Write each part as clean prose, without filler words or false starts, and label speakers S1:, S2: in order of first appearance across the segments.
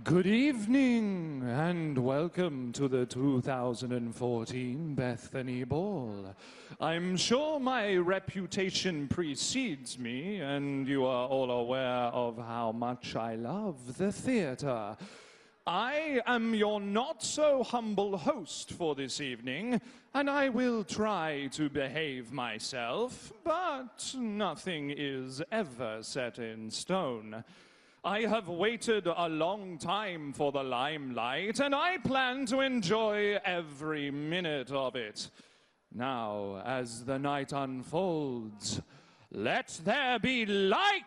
S1: Good evening and welcome to the 2014 Bethany Ball. I'm sure my reputation precedes me and you are all aware of how much I love the theatre. I am your not-so-humble host for this evening, and I will try to behave myself, but nothing is ever set in stone. I have waited a long time for the limelight, and I plan to enjoy every minute of it. Now, as the night unfolds, let there be light!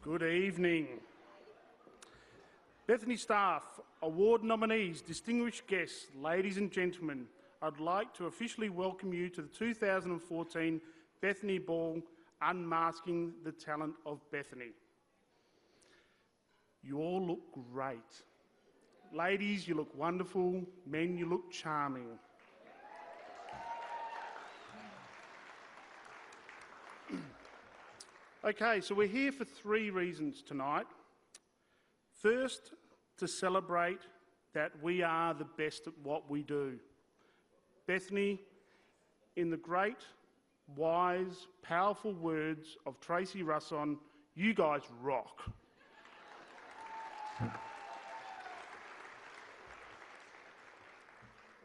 S2: Good evening. Bethany staff, award nominees, distinguished guests, ladies and gentlemen, I'd like to officially welcome you to the 2014 Bethany Ball, Unmasking the Talent of Bethany. You all look great. Ladies, you look wonderful. Men, you look charming. Okay, so we're here for three reasons tonight. First, to celebrate that we are the best at what we do. Bethany, in the great, wise, powerful words of Tracy Russon, you guys rock.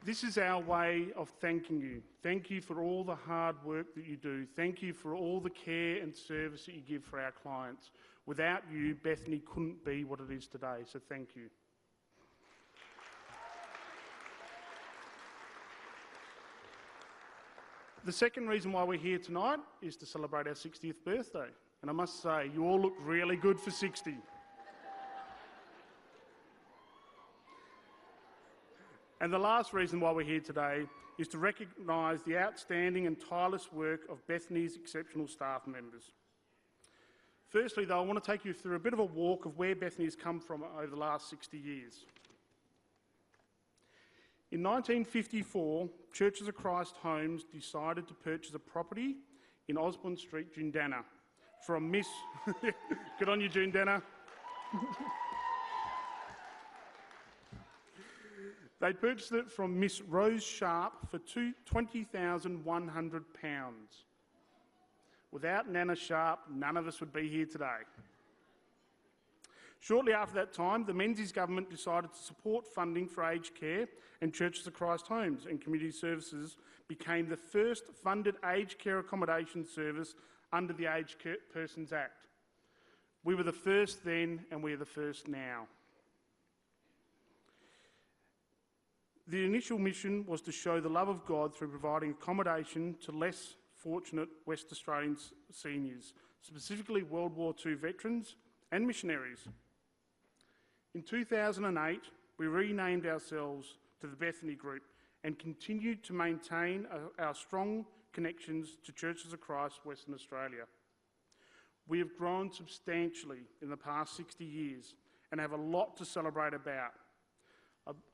S2: This is our way of thanking you. Thank you for all the hard work that you do. Thank you for all the care and service that you give for our clients. Without you, Bethany couldn't be what it is today, so thank you. The second reason why we're here tonight is to celebrate our 60th birthday. And I must say, you all look really good for 60. And the last reason why we're here today is to recognise the outstanding and tireless work of Bethany's exceptional staff members. Firstly, though, I want to take you through a bit of a walk of where Bethany has come from over the last 60 years. In 1954, Churches of Christ Homes decided to purchase a property in Osborne Street, Jundana, from Miss... Good on you, Jundana. They purchased it from Miss Rose Sharp for £20,100. Without Nana Sharp, none of us would be here today. Shortly after that time, the Menzies government decided to support funding for aged care, and Churches of Christ Homes and Community Services became the first funded aged care accommodation service under the Aged Persons Act. We were the first then, and we're the first now. The initial mission was to show the love of God through providing accommodation to less fortunate West Australian seniors, specifically World War II veterans and missionaries. In 2008, we renamed ourselves to the Bethany Group and continued to maintain our strong connections to Churches of Christ Western Australia. We have grown substantially in the past 60 years and have a lot to celebrate about.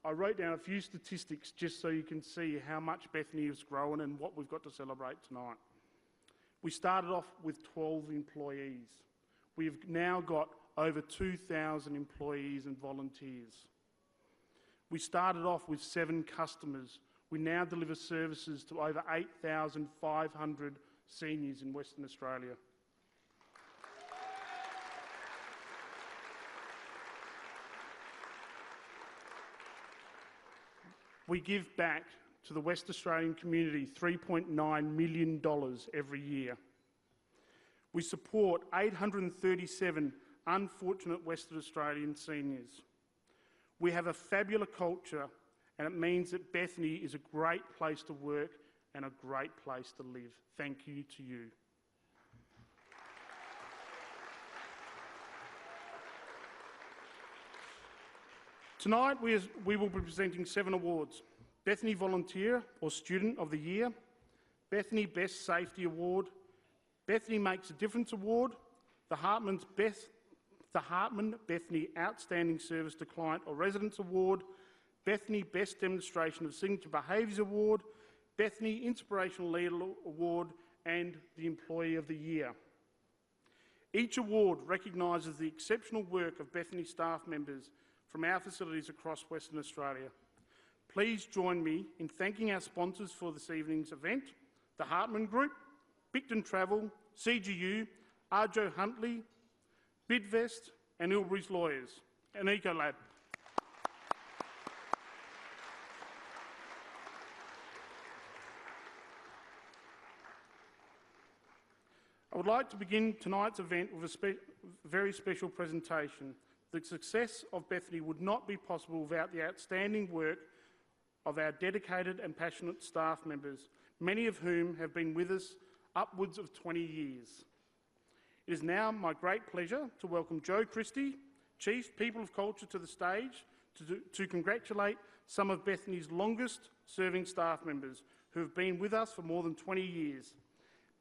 S2: I wrote down a few statistics just so you can see how much Bethany has grown and what we've got to celebrate tonight. We started off with 12 employees. We've now got over 2,000 employees and volunteers. We started off with 7 customers. we now deliver services to over 8,500 seniors in Western Australia. We give back to the West Australian community $3.9 million every year. We support 837 unfortunate Western Australian seniors. We have a fabulous culture, and it means that Bethany is a great place to work and a great place to live. Thank you to you. Tonight we will be presenting 7 awards: Bethany Volunteer or Student of the Year, Bethany Best Safety Award, Bethany Makes a Difference Award, the Hartman Bethany Outstanding Service to Client or Residents Award, Bethany Best Demonstration of Signature Behaviours Award, Bethany Inspirational Leader Award, and the Employee of the Year. Each award recognises the exceptional work of Bethany staff members from our facilities across Western Australia. Please join me in thanking our sponsors for this evening's event: the Hartman Group, Bicton Travel, CGU, Arjo Huntley, Bidvest and Ilbury's Lawyers, and Ecolab. I would like to begin tonight's event with a very special presentation. The success of Bethany would not be possible without the outstanding work of our dedicated and passionate staff members, many of whom have been with us upwards of 20 years. It is now my great pleasure to welcome Joe Christie, Chief People of Culture, to the stage to congratulate some of Bethany's longest-serving staff members who have been with us for more than 20 years.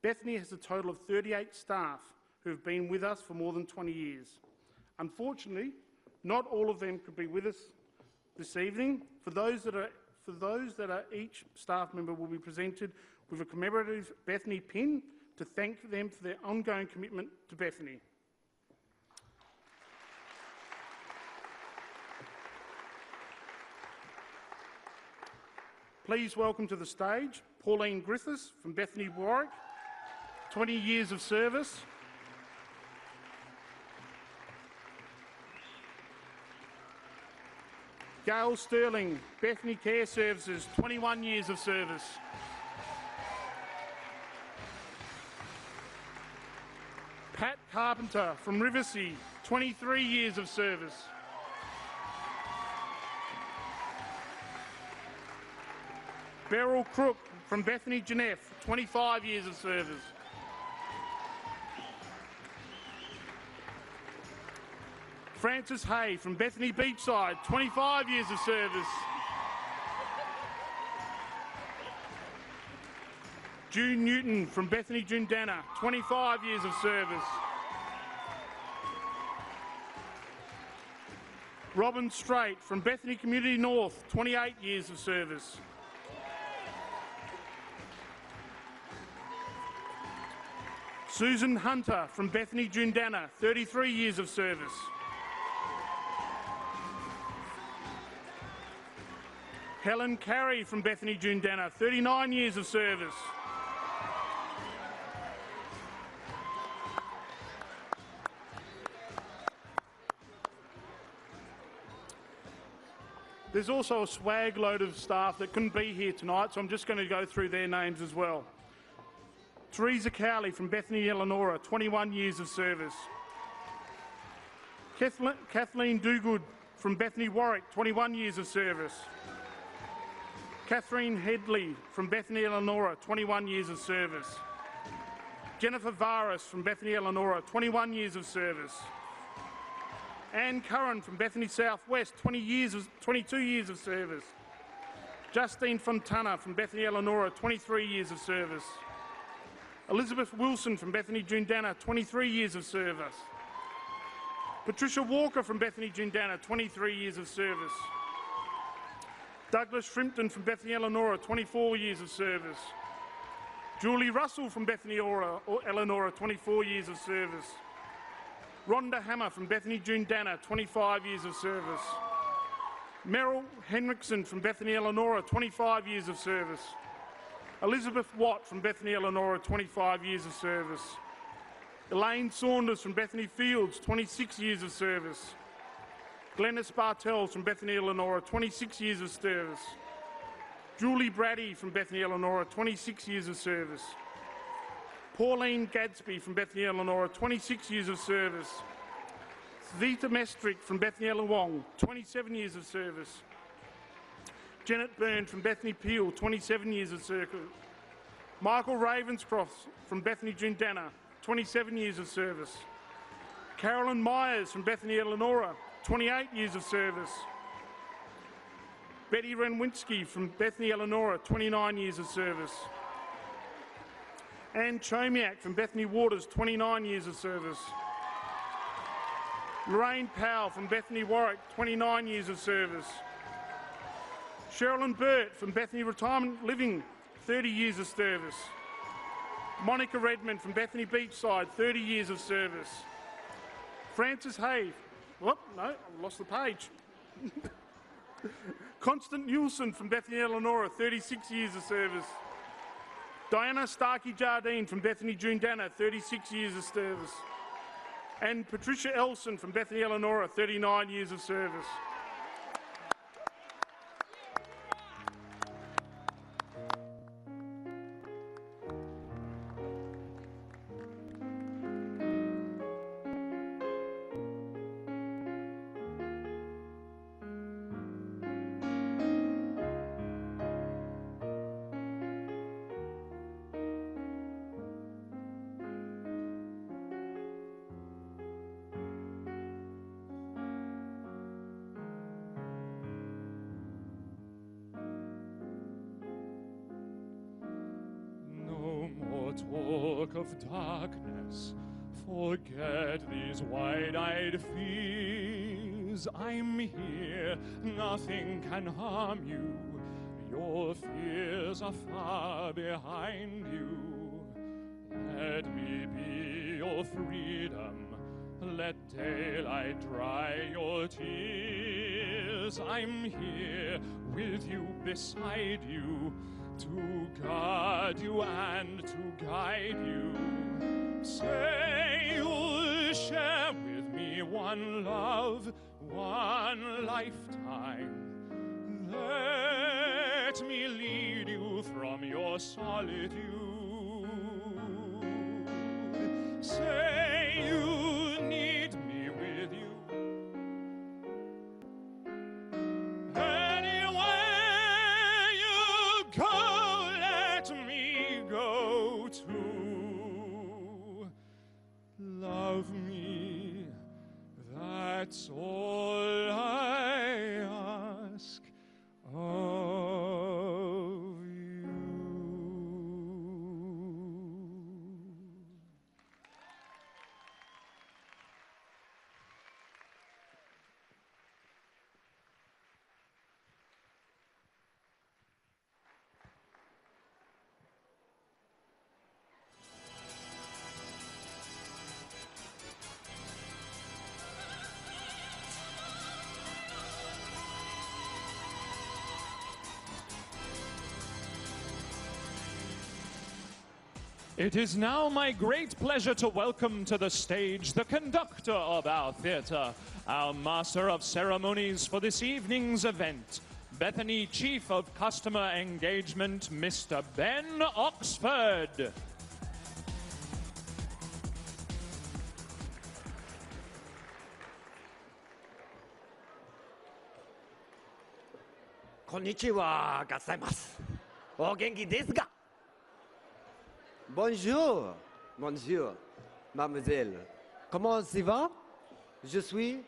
S2: Bethany has a total of 38 staff who have been with us for more than 20 years. Unfortunately, not all of them could be with us this evening. For those that are, each staff member will be presented with a commemorative Bethany pin to thank them for their ongoing commitment to Bethany. Please welcome to the stage Pauline Griffiths from Bethany Warwick, 20 years of service. Gail Sterling, Bethany Care Services, 21 years of service. Pat Carpenter from Riversea, 23 years of service. Beryl Crook from Bethany Jeneff, 25 years of service. Francis Hay from Bethany Beachside, 25 years of service. June Newton from Bethany Jundana, 25 years of service. Robin Strait from Bethany Community North, 28 years of service. Susan Hunter from Bethany Jundana, 33 years of service. Helen Carey from Bethany Jundana, 39 years of service. There's also a swag load of staff that couldn't be here tonight, so I'm just going to go through their names as well. Teresa Cowley from Bethany Eleanora, 21 years of service. Kathleen Dugood from Bethany Warwick, 21 years of service. Catherine Headley from Bethany Eleanora, 21 years of service. Jennifer Varas from Bethany Eleanora, 21 years of service. Anne Curran from Bethany Southwest, 22 years of service. Justine Fontana from Bethany Eleanora, 23 years of service. Elizabeth Wilson from Bethany Jundana, 23 years of service. Patricia Walker from Bethany Jundana, 23 years of service. Douglas Shrimpton from Bethany Eleanora, 24 years of service. Julie Russell from Bethany Eleanora, 24 years of service. Rhonda Hammer from Bethany Jundana, 25 years of service. Meryl Henriksen from Bethany, Eleanor, 25 years of service. Elizabeth Watt from Bethany, Eleanor, 25 years of service. Elaine Saunders from Bethany Fields, 26 years of service. Glennis Bartels from Bethany, Eleanor, 26 years of service. Julie Brady from Bethany, Eleanor, 26 years of service. Pauline Gadsby from Bethany, Eleanor, 26 years of service. Vita Mestrick from Bethany, Wollongong, 27 years of service. Janet Byrne from Bethany Peel, 27 years of service. Michael Ravenscroft from Bethany Jundana, 27 years of service. Carolyn Myers from Bethany, Eleanor, 28 years of service. Betty Renwinski from Bethany, Eleanor, 29 years of service. Anne Chomiak from Bethany Waters, 29 years of service. Lorraine Powell from Bethany Warwick, 29 years of service. Sherilyn Burt from Bethany Retirement Living, 30 years of service. Monica Redmond from Bethany Beachside, 30 years of service. Frances Hay, whoop, no, I lost the page. Constant Nielsen from Bethany Eleanor, 36 years of service. Diana Starkey Jardine from Bethany Jundana, 36 years of service. And Patricia Elson from Bethany Eleanor, 39 years of service.
S1: Talk of darkness, forget these wide-eyed fears. I'm here, nothing can harm you. Your fears are far behind you. Let me be your freedom. Let daylight dry your tears. I'm here with you, beside you, to guard you and to guide you. Say you'll share with me one love, one lifetime. Let me lead you from your solitude. Say you need me with you. Love me, that's all I ask of you. It is now my great pleasure to welcome to the stage the conductor of our theatre, our master of ceremonies for this evening's event, Bethany Chief of Customer Engagement, Mr. Ben Oxford.
S3: Konnichiwa, gozaimasu. O genki desu ka?
S4: Bonjour, monsieur, mademoiselle. Comment ça va? Je suis...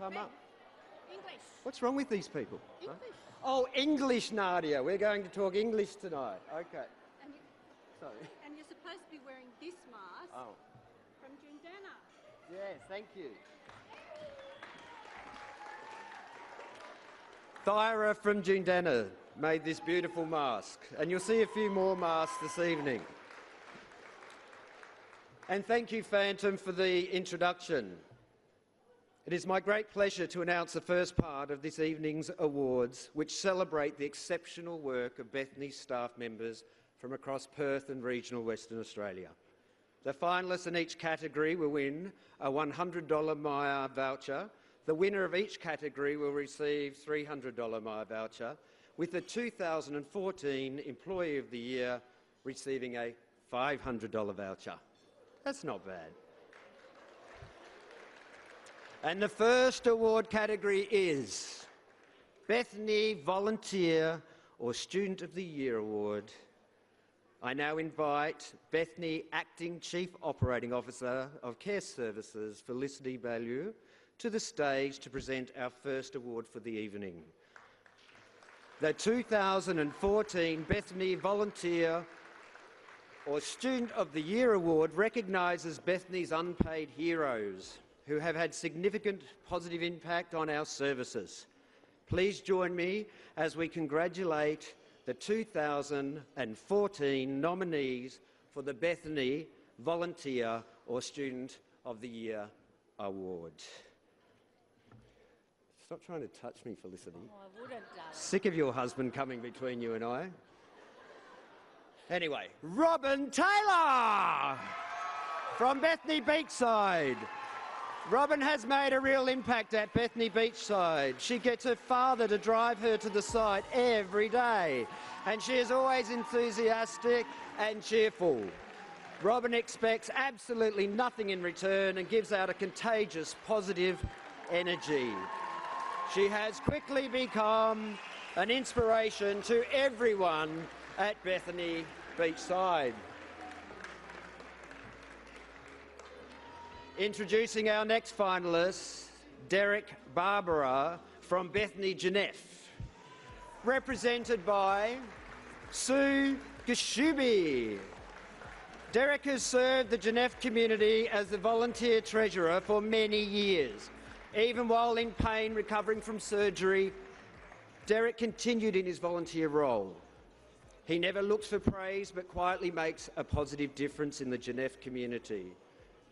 S5: English.
S4: What's wrong with these people?
S5: English.
S4: Oh, English, Nadia. We're going to talk English tonight. Okay. Sorry.
S5: And you're supposed to be wearing this mask from Jundana.
S4: Yes, thank you. Thyra from Jundana made this beautiful mask, and you'll see a few more masks this evening. And thank you, Phantom, for the introduction. It is my great pleasure to announce the first part of this evening's awards, which celebrate the exceptional work of Bethany staff members from across Perth and regional Western Australia. The finalists in each category will win a $100 Myer voucher. The winner of each category will receive a $300 Myer voucher, with the 2014 Employee of the Year receiving a $500 voucher. That's not bad. And the first award category is Bethany Volunteer or Student of the Year Award. I now invite Bethany Acting Chief Operating Officer of Care Services, Felicity Ballou, to the stage to present our first award for the evening. The 2014 Bethany Volunteer or Student of the Year Award recognises Bethany's unpaid heroes who have had significant positive impact on our services. Please join me as we congratulate the 2014 nominees for the Bethany Volunteer or Student of the Year Award. Stop trying to touch me, Felicity.
S5: Oh, I wouldn't, darling.
S4: Sick of your husband coming between you and I. Anyway, Robin Taylor from Bethany Beachside. Robin has made a real impact at Bethany Beachside. She gets her father to drive her to the site every day, and she is always enthusiastic and cheerful. Robin expects absolutely nothing in return and gives out a contagious, positive energy. She has quickly become an inspiration to everyone at Bethany Beachside. Introducing our next finalist, Derek Barbara from Bethany Genève, represented by Sue Gashubi. Derek has served the Genève community as the volunteer treasurer for many years. Even while in pain recovering from surgery, Derek continued in his volunteer role. He never looks for praise but quietly makes a positive difference in the Genève community.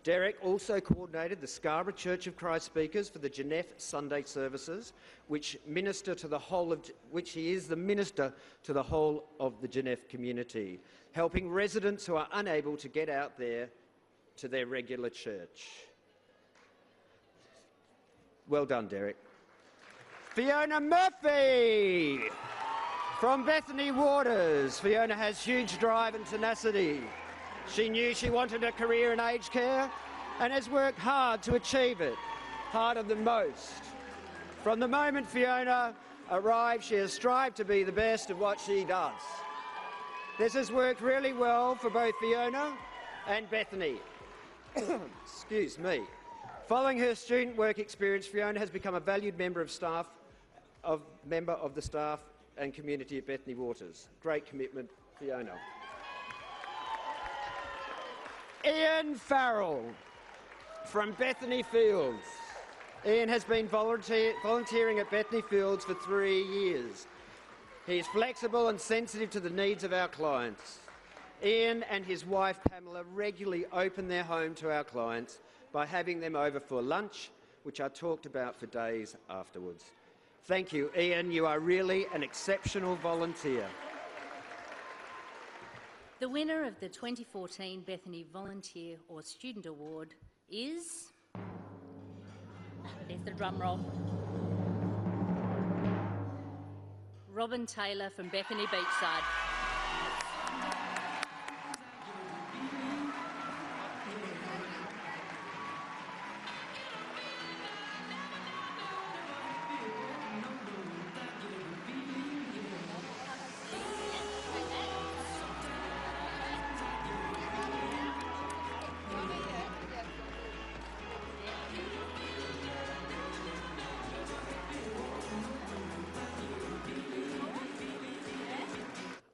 S4: Derek also coordinated the Scarborough Church of Christ speakers for the Genève Sunday services, which he is the minister to the whole of the Genève community, helping residents who are unable to get out there to their regular church. Well done, Derek. Fiona Murphy from Bethany Waters. Fiona has huge drive and tenacity. She knew she wanted a career in aged care and has worked hard to achieve it, harder than most. From the moment Fiona arrived, she has strived to be the best at what she does. This has worked really well for both Fiona and Bethany. Excuse me. Following her student work experience, Fiona has become a valued member of the staff and community at Bethany Waters. Great commitment, Fiona. Ian Farrell from Bethany Fields. Ian has been volunteering at Bethany Fields for 3 years. He is flexible and sensitive to the needs of our clients. Ian and his wife Pamela regularly open their home to our clients by having them over for lunch, which are talked about for days afterwards. Thank you, Ian. You are really an exceptional volunteer.
S6: The winner of the 2014 Bethany Volunteer or Student Award is... There's the drum roll. Robin Taylor from Bethany Beachside.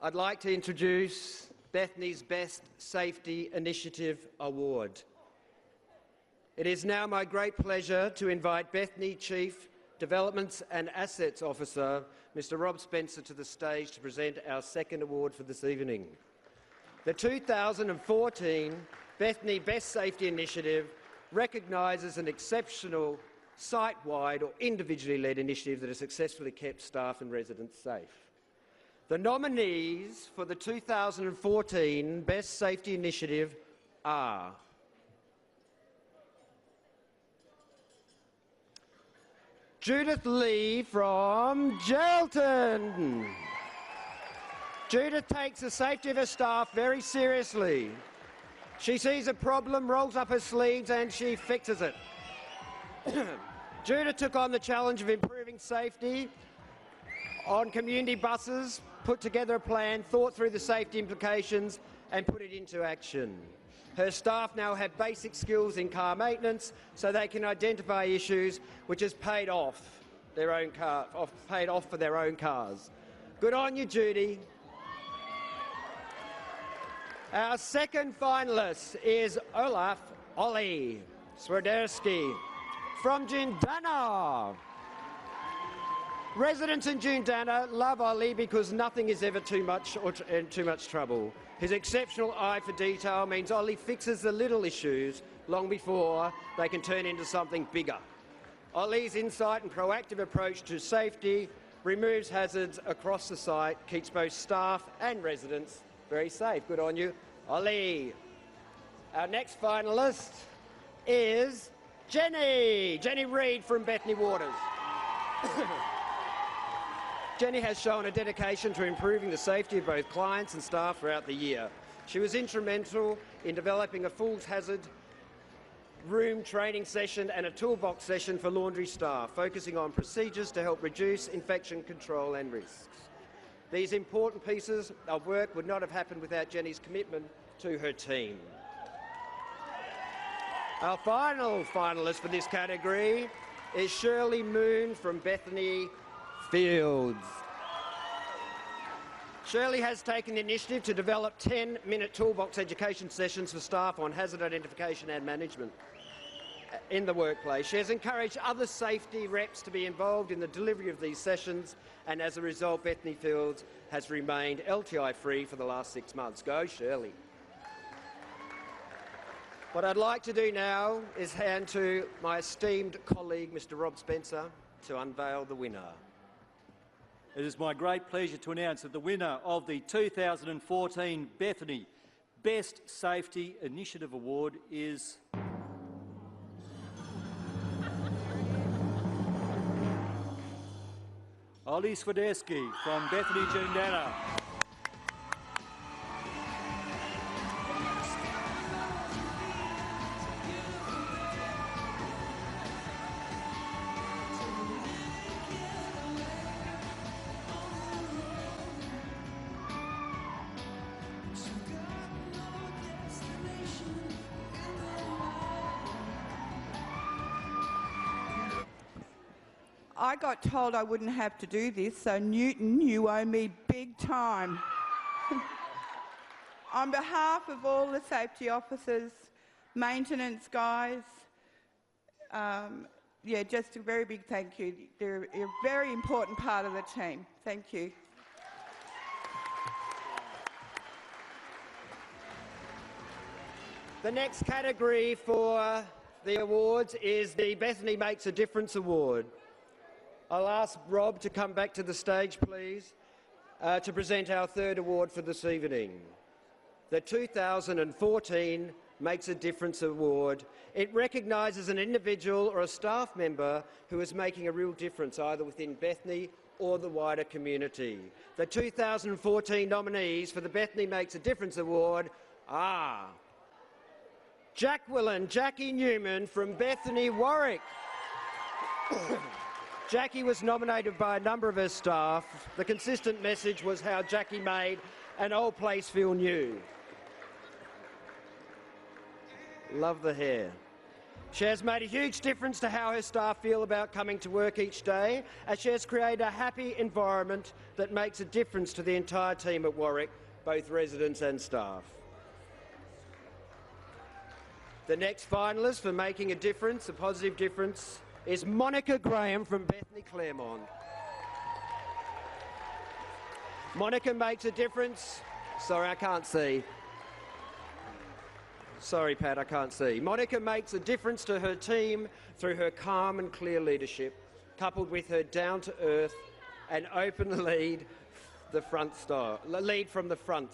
S4: I'd like to introduce Bethany's Best Safety Initiative Award. It is now my great pleasure to invite Bethany Chief Developments and Assets Officer, Mr. Rob Spencer, to the stage to present our second award for this evening. The 2014 Bethany Best Safety Initiative recognises an exceptional site-wide or individually led initiative that has successfully kept staff and residents safe. The nominees for the 2014 Best Safety Initiative are Judith Lee from Geraldton. Judith takes the safety of her staff very seriously. She sees a problem, rolls up her sleeves and she fixes it. Judith took on the challenge of improving safety on community buses, put together a plan, thought through the safety implications and put it into action. Her staff now have basic skills in car maintenance so they can identify issues, which has paid off for their own cars. Good on you, Judy. Our second finalist is Ollie Swiderski from Jundana. Residents in Jundana love Ollie because nothing is ever too much or in too much trouble. His exceptional eye for detail means Ollie fixes the little issues long before they can turn into something bigger. Ollie's insight and proactive approach to safety removes hazards across the site, keeps both staff and residents very safe. Good on you, Ollie. Our next finalist is Jenny Reid from Bethanie Waters. Jenny has shown a dedication to improving the safety of both clients and staff throughout the year. She was instrumental in developing a Fools Hazard room training session and a toolbox session for laundry staff, focusing on procedures to help reduce infection control and risks. These important pieces of work would not have happened without Jenny's commitment to her team. Our final finalist for this category is Shirley Moon from Bethany Fields. Shirley has taken the initiative to develop 10-minute toolbox education sessions for staff on hazard identification and management in the workplace. She has encouraged other safety reps to be involved in the delivery of these sessions, and as a result, Bethany Fields has remained LTI-free for the last 6 months. Go, Shirley. What I'd like to do now is hand to my esteemed colleague, Mr. Rob Spencer, to unveil the winner.
S7: It is my great pleasure to announce that the winner of the 2014 Bethany Best Safety Initiative Award is Ollie Swiderski from Bethany Jundana.
S8: I got told I wouldn't have to do this, so Newton, you owe me big time. On behalf of all the safety officers, maintenance guys, yeah, just a very big thank you. They're a very important part of the team. Thank you.
S4: The next category for the awards is the Bethany Makes a Difference Award. I'll ask Rob to come back to the stage, please, to present our third award for this evening. The 2014 Makes a Difference Award. It recognises an individual or a staff member who is making a real difference either within Bethany or the wider community. The 2014 nominees for the Bethany Makes a Difference Award are Jackie Newman from Bethany Warwick. Jackie was nominated by a number of her staff. The consistent message was how Jackie made an old place feel new. Love the hair. She has made a huge difference to how her staff feel about coming to work each day, as she has created a happy environment that makes a difference to the entire team at Warwick, both residents and staff. The next finalist for making a difference, a positive difference, is Monica Graham from Bethany Claremont. Monica makes a difference. Sorry, I can't see. Sorry, Pat, I can't see. Monica makes a difference to her team through her calm and clear leadership, coupled with her down-to-earth and open lead from the front.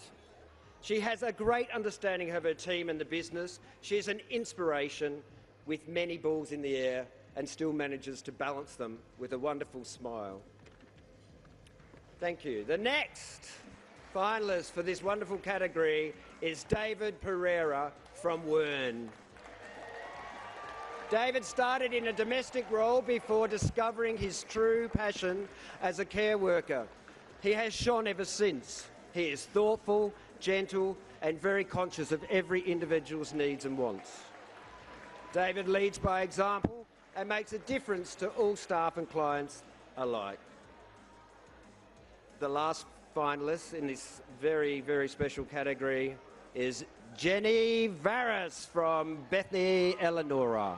S4: She has a great understanding of her team and the business. She is an inspiration with many balls in the air and still manages to balance them with a wonderful smile. Thank you. The next finalist for this wonderful category is David Pereira from Wern. David started in a domestic role before discovering his true passion as a care worker. He has shone ever since. He is thoughtful, gentle, and very conscious of every individual's needs and wants. David leads by example and makes a difference to all staff and clients alike. The last finalist in this very, very special category is Jenny Varras from Bethany, Eleanor.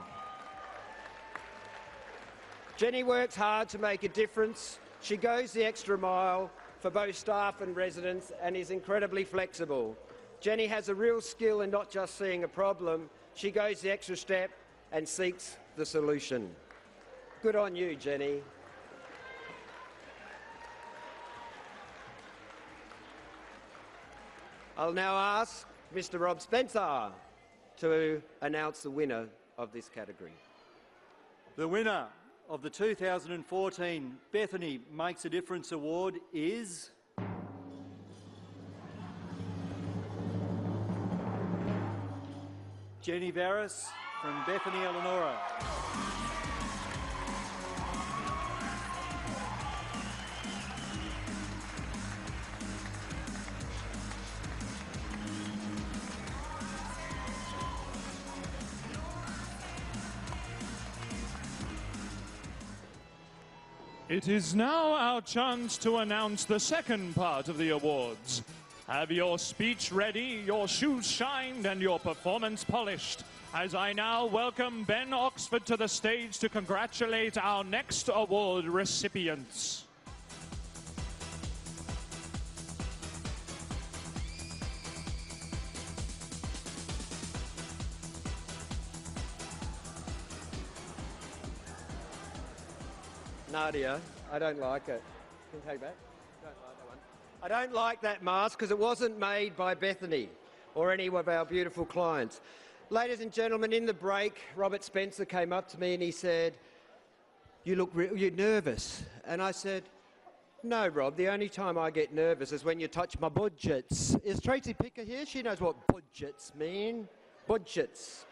S4: Jenny works hard to make a difference. She goes the extra mile for both staff and residents and is incredibly flexible. Jenny has a real skill in not just seeing a problem, she goes the extra step and seeks the solution. Good on you, Jenny. I'll now ask Mr. Rob Spencer to announce the winner of this category.
S7: The winner of the 2014 Bethany Makes a Difference Award is Jenny Varras from Bethany, Eleanor.
S1: It is now our chance to announce the second part of the awards. Have your speech ready, your shoes shined, and your performance polished, as I now welcome Ben Oxford to the stage to congratulate our next award recipients.
S4: Nadia, I don't like it. Can you take that? Don't like that one. I don't like that mask because it wasn't made by Bethany or any of our beautiful clients. Ladies and gentlemen, in the break, Robert Spencer came up to me and he said, you're nervous. And I said, no, Rob, the only time I get nervous is when you touch my budgets. Is Tracy Picker here? She knows what budgets mean. Budgets.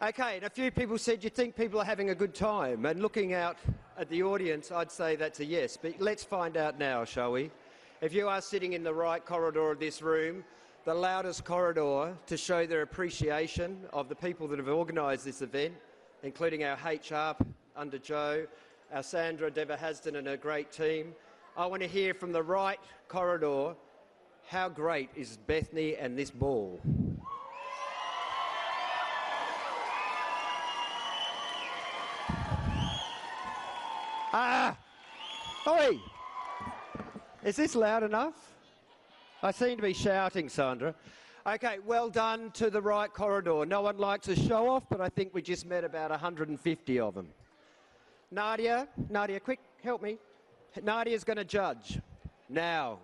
S4: Okay, and a few people said, you think people are having a good time? And looking out at the audience, I'd say that's a yes. But let's find out now, shall we? If you are sitting in the right corridor of this room, the loudest corridor to show their appreciation of the people that have organised this event, including our HR under Joe, our Sandra Deva Hasden and her great team. I want to hear from the right corridor, how great is Bethany and this ball? Oi! Is this loud enough? I seem to be shouting, Sandra. Okay, well done to the right corridor. No one likes a show off, but I think we just met about 150 of them. Nadia, quick, help me. Nadia's going to judge. Now,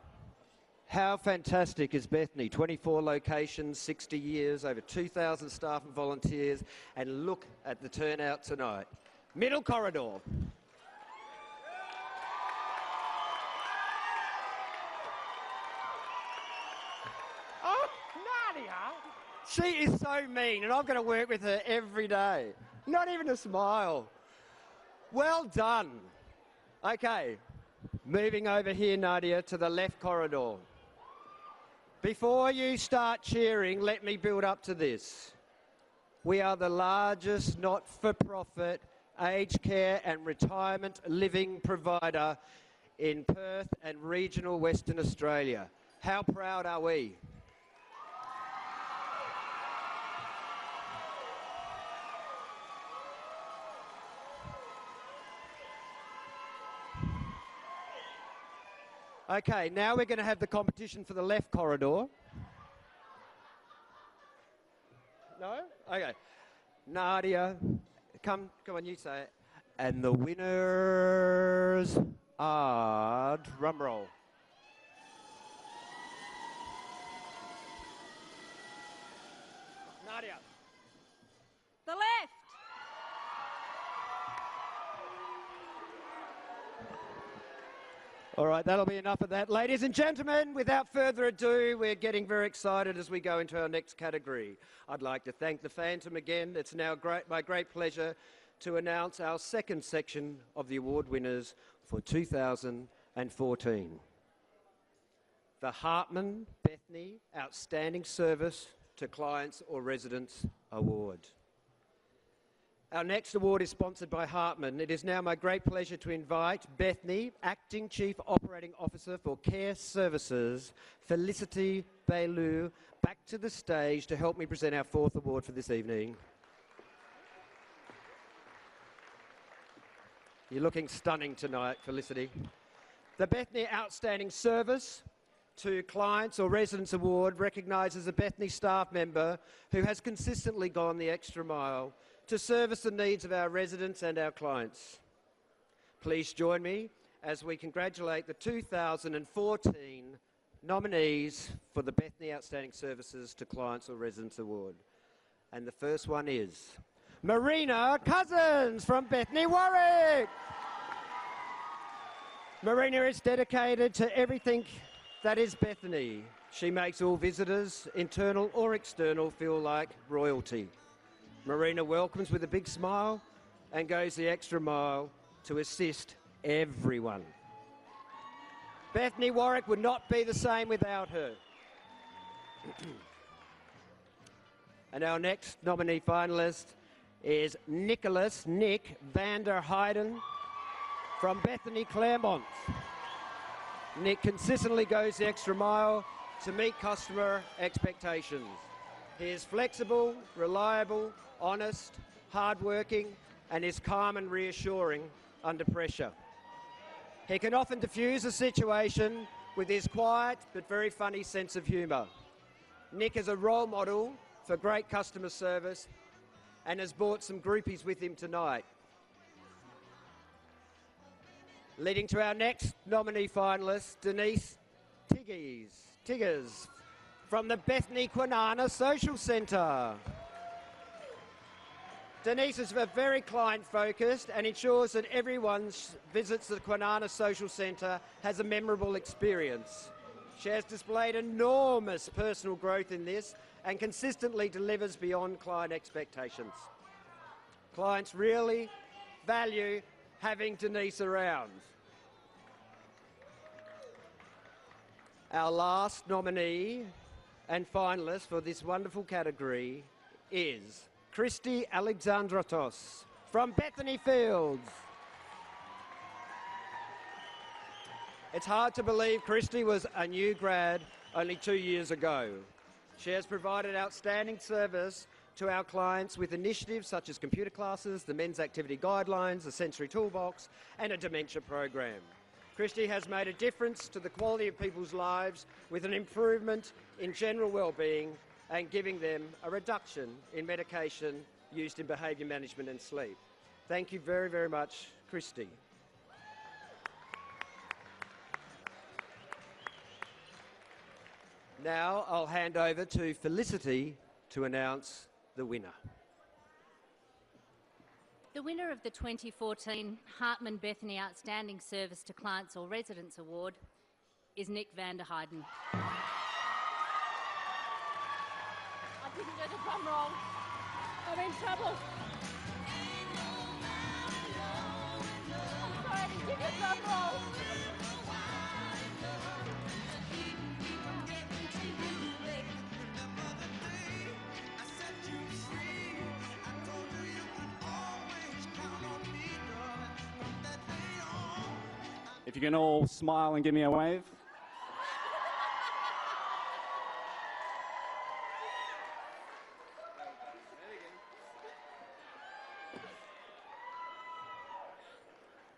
S4: how fantastic is Bethany? 24 locations, 60 years, over 2,000 staff and volunteers, and look at the turnout tonight. Middle corridor. She is so mean, and I'm going to work with her every day. Not even a smile. Well done. Okay, moving over here, Nadia, to the left corridor. Before you start cheering, let me build up to this. We are the largest not-for-profit aged care and retirement living provider in Perth and regional Western Australia. How proud are we? Okay, now we're going to have the competition for the left corridor. No? Okay. Nadia, come on, you say it. And the winners are, drum roll. Nadia.
S5: The left.
S4: All right, that'll be enough of that. Ladies and gentlemen, without further ado, we're getting very excited as we go into our next category. I'd like to thank the Phantom again. It's now my great pleasure to announce our second section of the award winners for 2014. The Hartman Bethanie Outstanding Service to Clients or Residents Award. Our next award is sponsored by Hartman. It is now my great pleasure to invite Bethanie, Acting Chief Operating Officer for Care Services, Felicity Bailou, back to the stage to help me present our fourth award for this evening. You're looking stunning tonight, Felicity. The Bethanie Outstanding Service to Clients or Residents Award recognises a Bethanie staff member who has consistently gone the extra mile to service the needs of our residents and our clients. Please join me as we congratulate the 2014 nominees for the Bethanie Outstanding Services to Clients or Residents Award. And the first one is Marina Cousins from Bethanie, Warwick. Marina is dedicated to everything that is Bethanie. She makes all visitors, internal or external, feel like royalty. Marina welcomes with a big smile and goes the extra mile to assist everyone. Bethanie Warwick would not be the same without her. And our next nominee finalist is Nick van der Heijden from Bethanie, Claremont. Nick consistently goes the extra mile to meet customer expectations. He is flexible, reliable, honest, hardworking, and is calm and reassuring under pressure. He can often diffuse a situation with his quiet but very funny sense of humour. Nick is a role model for great customer service and has brought some groupies with him tonight. Leading to our next nominee finalist, Denise Tiggers from the Bethanie Kwinana Social Centre. Denise is very client-focused and ensures that everyone visits the Kwinana Social Centre has a memorable experience. She has displayed enormous personal growth in this and consistently delivers beyond client expectations. Clients really value having Denise around. Our last nominee and finalist for this wonderful category is Christy Alexandratos from Bethanie Fields. It's hard to believe Christy was a new grad only 2 years ago. She has provided outstanding service to our clients with initiatives such as computer classes, the men's activity guidelines, a sensory toolbox, and a dementia program. Christy has made a difference to the quality of people's lives with an improvement in general well-being and giving them a reduction in medication used in behaviour management and sleep. Thank you very, very much, Christy. Now I'll hand over to Felicity to announce the winner.
S6: The winner of the 2014 Hartman Bethanie Outstanding Service to Clients or Residents Award is Nick van der Heijden.
S5: I didn't do the drum roll. I'm in trouble. I'm sorry, I didn't do the drum roll.
S9: If you can all smile and give me a wave.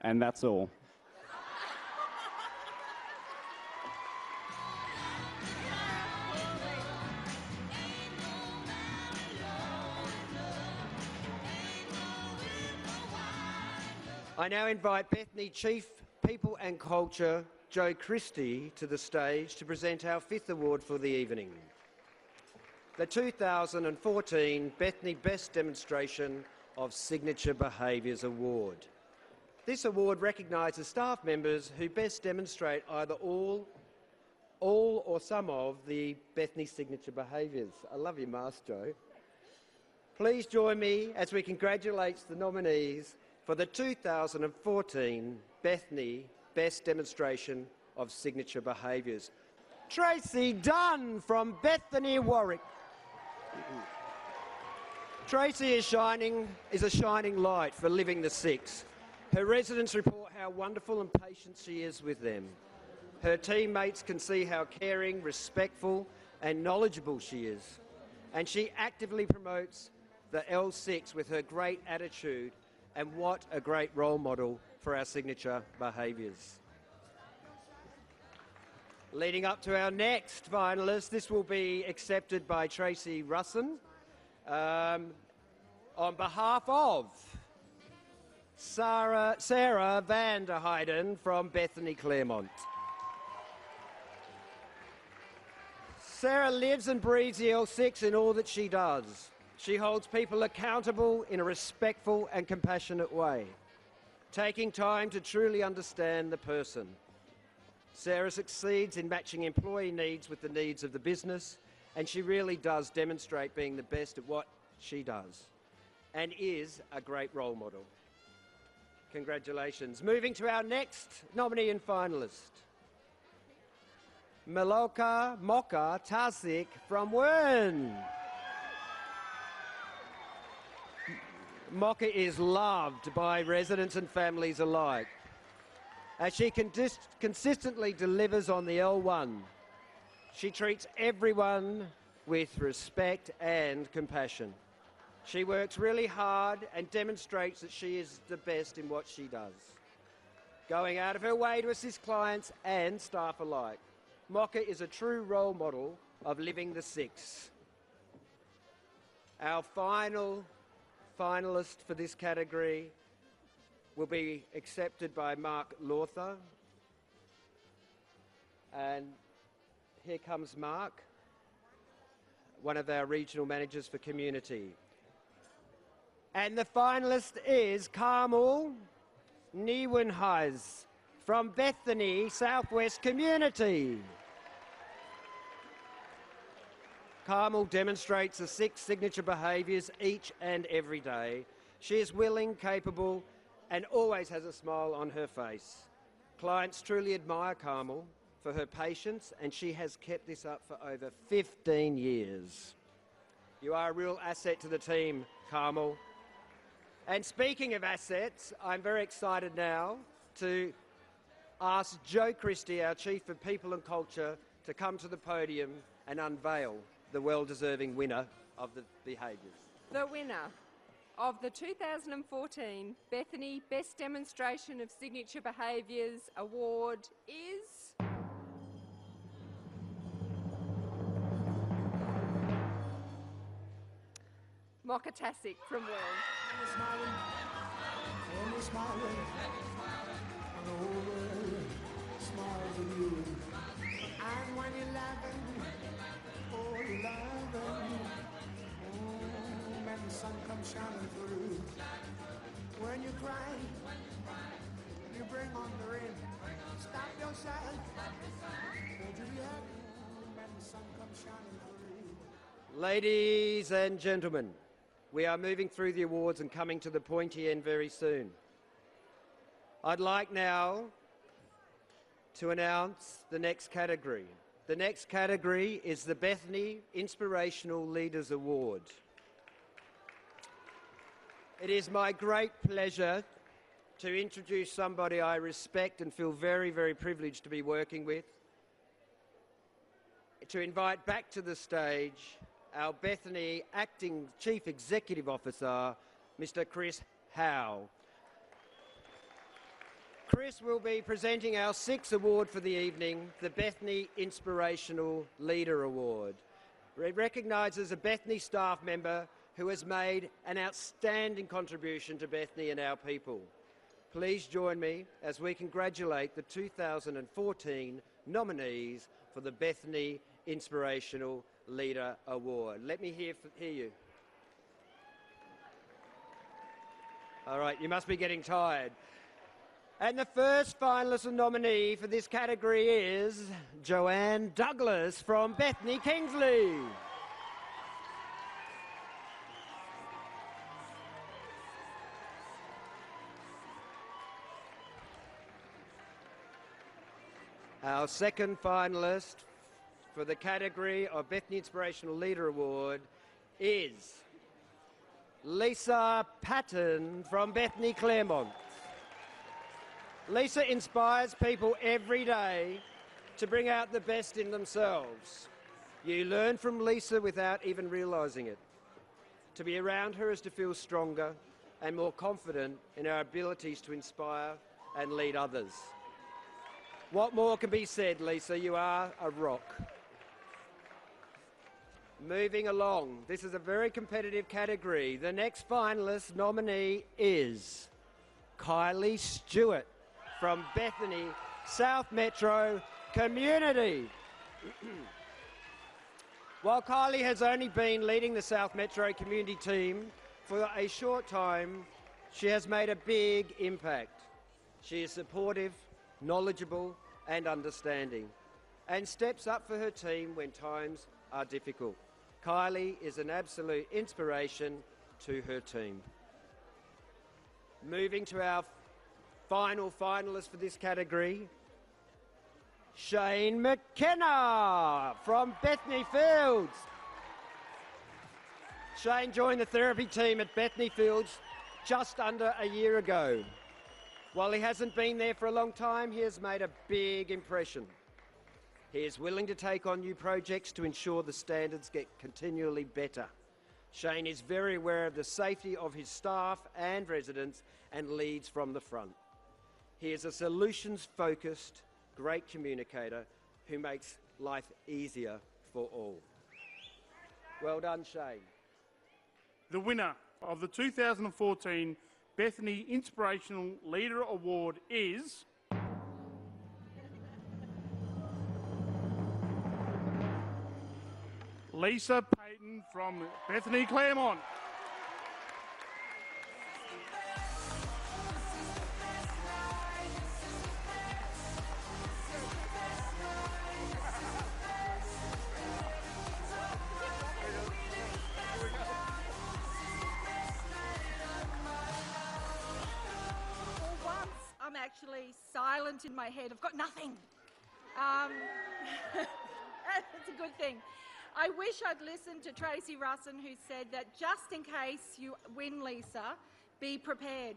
S9: And that's all.
S4: I now invite Bethany Chief People and Culture, Jo Christie, to the stage to present our 5th award for the evening. The 2014 Bethany Best Demonstration of Signature Behaviours Award. This award recognises staff members who best demonstrate either all or some of the Bethany signature behaviours. I love your mask, Jo. Please join me as we congratulate the nominees for the 2014 Bethany Best Demonstration of Signature Behaviours. Tracy Dunn from Bethany, Warwick. Tracy is a shining light for Living the Six. Her residents report how wonderful and patient she is with them. Her teammates can see how caring, respectful and knowledgeable she is. And she actively promotes the L6 with her great attitude, and what a great role model for our signature behaviours. Leading up to our next finalist, this will be accepted by Tracy Russin on behalf of Sarah van der Heijden from Bethany Claremont. Sarah lives and breathes the L6 in all that she does. She holds people accountable in a respectful and compassionate way, taking time to truly understand the person. Sarah succeeds in matching employee needs with the needs of the business, and she really does demonstrate being the best at what she does and is a great role model. Congratulations. Moving to our next nominee and finalist, Maloka Moka Tasik from Wern. Moka is loved by residents and families alike, as she consistently delivers on the L1. She treats everyone with respect and compassion. She works really hard and demonstrates that she is the best in what she does, going out of her way to assist clients and staff alike. Moka is a true role model of Living the Six. Our final finalist for this category will be accepted by Mark Lawther. And here comes Mark, one of our regional managers for community. And the finalist is Carmel Nieuwenhuis from Bethany Southwest Community. Carmel demonstrates the 6 signature behaviours each and every day. She is willing, capable, and always has a smile on her face. Clients truly admire Carmel for her patience, and she has kept this up for over 15 years. You are a real asset to the team, Carmel. And speaking of assets, I'm very excited now to ask Jo Christie, our Chief of People and Culture, to come to the podium and unveil the well-deserving winner of the behaviours.
S10: The winner of the 2014 Bethany Best Demonstration of Signature Behaviours Award is Moka Tasik from World.
S11: And when you're laughing, oh, you're laughing, and the sun comes shining through. When you cry, you bring on the rain. Stop yourself, won't you be happy, and the sun comes shining through.
S4: Ladies and gentlemen, we are moving through the awards and coming to the pointy end very soon. I'd like now to announce the next category. The next category is the Bethany Inspirational Leaders Award. It is my great pleasure to introduce somebody I respect and feel very, very privileged to be working with. To invite back to the stage our Bethany Acting Chief Executive Officer, Mr. Chris Howe. Chris will be presenting our 6th award for the evening, the Bethany Inspirational Leader Award. It recognises a Bethany staff member who has made an outstanding contribution to Bethany and our people. Please join me as we congratulate the 2014 nominees for the Bethany Inspirational Leader Award. Let me hear you. All right, you must be getting tired. And the first finalist and nominee for this category is Joanne Douglas from Bethany Kingsley. Our second finalist for the category of Bethany Inspirational Leader Award is Lisa Patton from Bethany Claremont. Lisa inspires people every day to bring out the best in themselves. You learn from Lisa without even realising it. To be around her is to feel stronger and more confident in our abilities to inspire and lead others. What more can be said, Lisa? You are a rock. Moving along, this is a very competitive category. The next finalist nominee is Kylie Stewart from Bethany South Metro Community. While Kylie has only been leading the South Metro Community team for a short time, she has made a big impact. She is supportive, knowledgeable and understanding, and steps up for her team when times are difficult. Kylie is an absolute inspiration to her team. Moving to our final finalist for this category, Shane McKenna from Bethany Fields. Shane joined the therapy team at Bethany Fields just under a year ago. While he hasn't been there for a long time, he has made a big impression. He is willing to take on new projects to ensure the standards get continually better. Shane is very aware of the safety of his staff and residents and leads from the front. He is a solutions-focused, great communicator who makes life easier for all. Well done, Shane.
S2: The winner of the 2014 Bethany Inspirational Leader Award is Lisa Payton from Bethany Claremont.
S5: I'm actually silent in my head. I've got nothing. That's a good thing. I wish I'd listened to Tracy Russin, who said that just in case you win, Lisa, be prepared.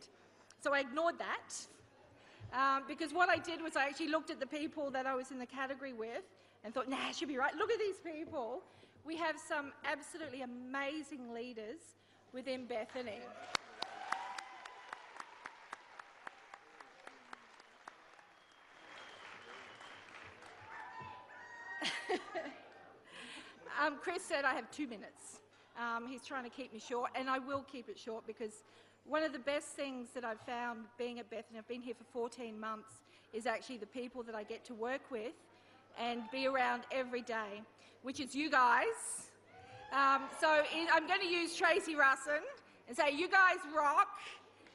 S5: So I ignored that because what I did was I actually looked at the people that I was in the category with and thought, nah, I should be right. Look at these people. We have some absolutely amazing leaders within Bethany. Chris said I have 2 minutes. He's trying to keep me short, and I will keep it short because one of the best things that I've found being at Bethany, I've been here for 14 months, is actually the people that I get to work with and be around every day, which is you guys. I'm going to use Tracy Russin and say, you guys rock.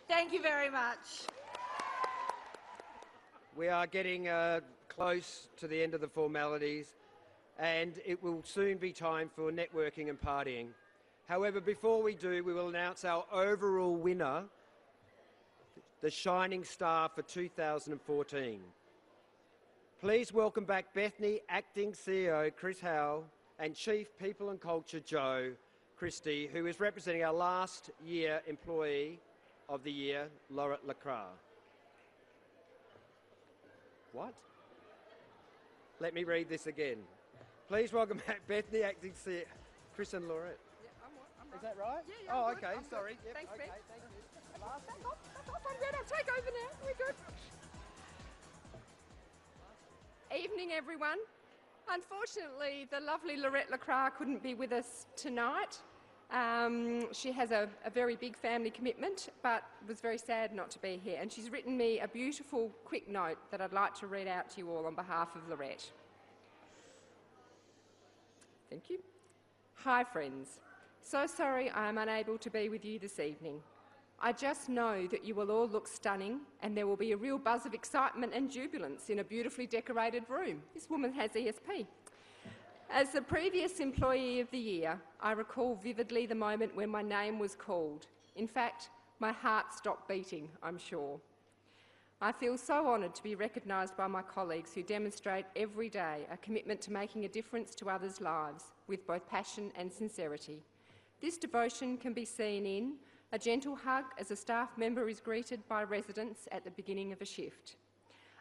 S5: Thank you very much.
S4: We are getting close to the end of the formalities, and it will soon be time for networking and partying. However, before we do, we will announce our overall winner, the Shining Star for 2014. Please welcome back Bethany Acting CEO Chris Howell and Chief People and Culture Joe Christie, who is representing our last year Employee of the Year, Laurette Lacroix. What? Let me read this again. Please welcome back Bethany Acting CEO, Chris and Laurette.
S10: Yeah, I'm right.
S4: Is that right?
S10: Yeah, yeah,
S4: oh,
S10: I'm good.
S4: okay,
S10: I'm good.
S4: sorry. Yep,
S10: Thanks,
S4: okay,
S10: Ben.
S4: thank you.
S10: Back off, back off, I'm good. I'll take over now. We're good. Evening, everyone. Unfortunately, the lovely Laurette Lacroix couldn't be with us tonight. She has a very big family commitment, but was very sad not to be here. And she's written me a beautiful, quick note that I'd like to read out to you all on behalf of Lorette. Thank you. Hi, friends. So sorry I am unable to be with you this evening. I just know that you will all look stunning and there will be a real buzz of excitement and jubilance in a beautifully decorated room. This woman has ESP. As the previous Employee of the Year, I recall vividly the moment when my name was called. In fact, my heart stopped beating, I'm sure. I feel so honoured to be recognised by my colleagues who demonstrate every day a commitment to making a difference to others' lives with both passion and sincerity. This devotion can be seen in a gentle hug as a staff member is greeted by residents at the beginning of a shift,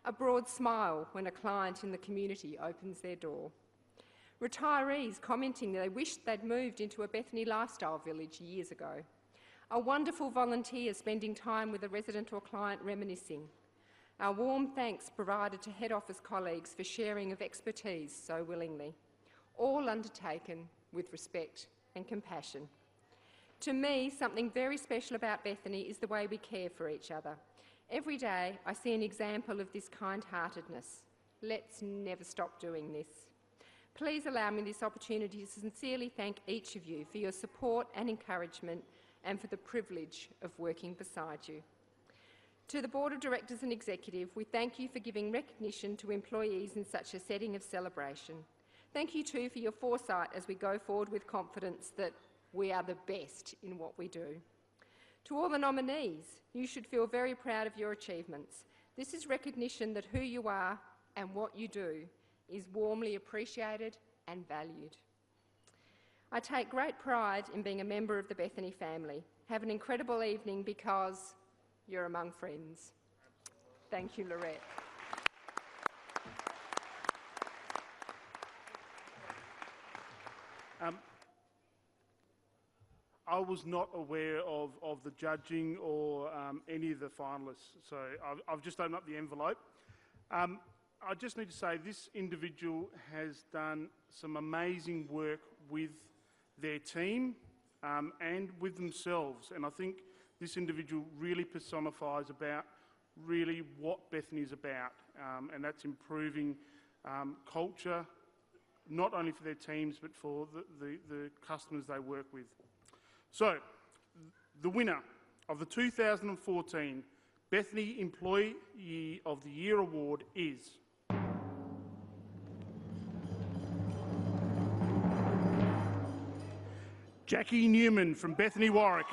S10: a broad smile when a client in the community opens their door, retirees commenting that they wished they'd moved into a Bethanie lifestyle village years ago, a wonderful volunteer spending time with a resident or client reminiscing, our warm thanks provided to head office colleagues for sharing of expertise so willingly, all undertaken with respect and compassion. To me, something very special about Bethanie is the way we care for each other. Every day I see an example of this kind-heartedness. Let's never stop doing this. Please allow me this opportunity to sincerely thank each of you for your support and encouragement and for the privilege of working beside you. To the Board of Directors and Executive, we thank you for giving recognition to employees in such a setting of celebration. Thank you too for your foresight as we go forward with confidence that we are the best in what we do. To all the nominees, you should feel very proud of your achievements. This is recognition that who you are and what you do is warmly appreciated and valued. I take great pride in being a member of the Bethanie family. Have an incredible evening because you're among friends. Thank you, Lorette.
S2: I was not aware of the judging or any of the finalists, so I've just opened up the envelope. I just need to say this individual has done some amazing work with their team and with themselves, and I think this individual really personifies about really what Bethanie is about, and that's improving culture, not only for their teams but for the customers they work with. So, the winner of the 2014 Bethanie Employee of the Year Award is Jackie Newman from Bethanie, Warwick.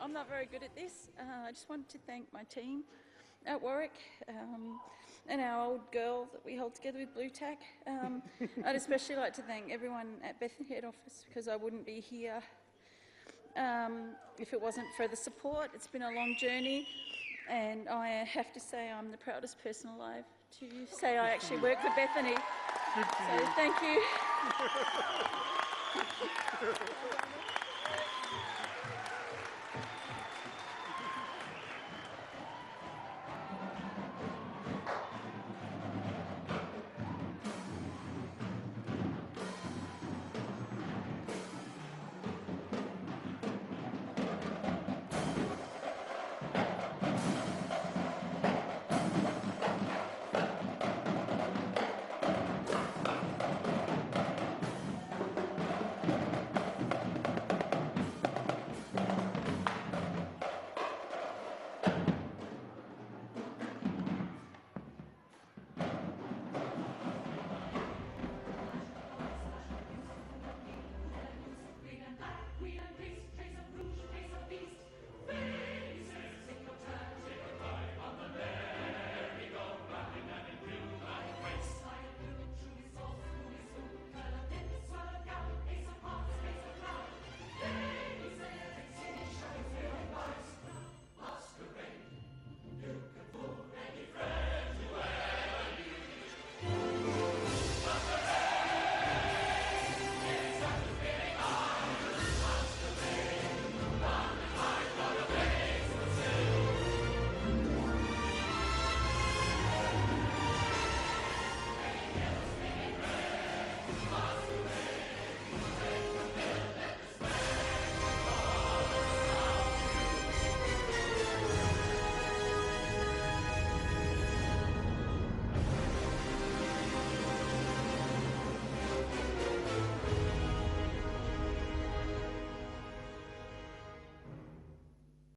S12: I'm not very good at this. I just wanted to thank my team at Warwick and our old girl that we hold together with Blue Tack. I'd especially like to thank everyone at Bethanie head office because I wouldn't be here if it wasn't for the support. It's been a long journey and I have to say I'm the proudest person alive to say I actually work for Bethanie. So thank you.